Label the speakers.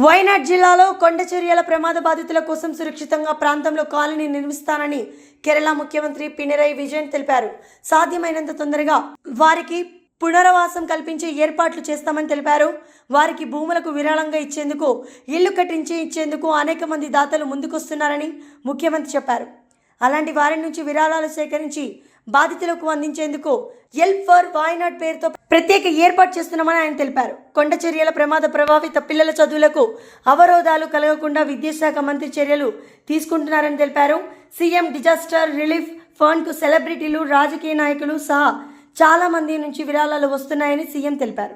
Speaker 1: వైనాడ్ జిల్లాలో కొండచర్యల ప్రమాద బాధితుల కోసం సురక్షితంగా ప్రాంతంలో కాలనీ నిర్మిస్తానని కేరళ ముఖ్యమంత్రి పినరయి విజయన్ తెలిపారు. సాధ్యమైనంత తొందరగా వారికి పునరావాసం కల్పించే ఏర్పాట్లు చేస్తామని తెలిపారు. వారికి భూములకు విరాళంగా ఇచ్చేందుకు, ఇల్లు కట్టించి ఇచ్చేందుకు అనేక మంది దాతలు ముందుకొస్తున్నారని ముఖ్యమంత్రి చెప్పారు. అలాంటి వారి నుంచి విరాళాలు సేకరించి బాధితులకు అందించేందుకు హెల్ప్ ఫర్ వైనాడ్ పేరుతో ప్రత్యేక ఏర్పాటు చేస్తున్నామని ఆయన తెలిపారు. కొండచర్యల ప్రమాద ప్రభావిత పిల్లల చదువులకు అవరోధాలు కలగకుండా విద్యాశాఖ మంత్రి చర్యలు తీసుకుంటున్నారని తెలిపారు. సీఎం డిజాస్టర్ రిలీఫ్ ఫండ్కు సెలబ్రిటీలు, రాజకీయ నాయకులు సహా చాలా మంది నుంచి విరాళాలు వస్తున్నాయని సీఎం తెలిపారు.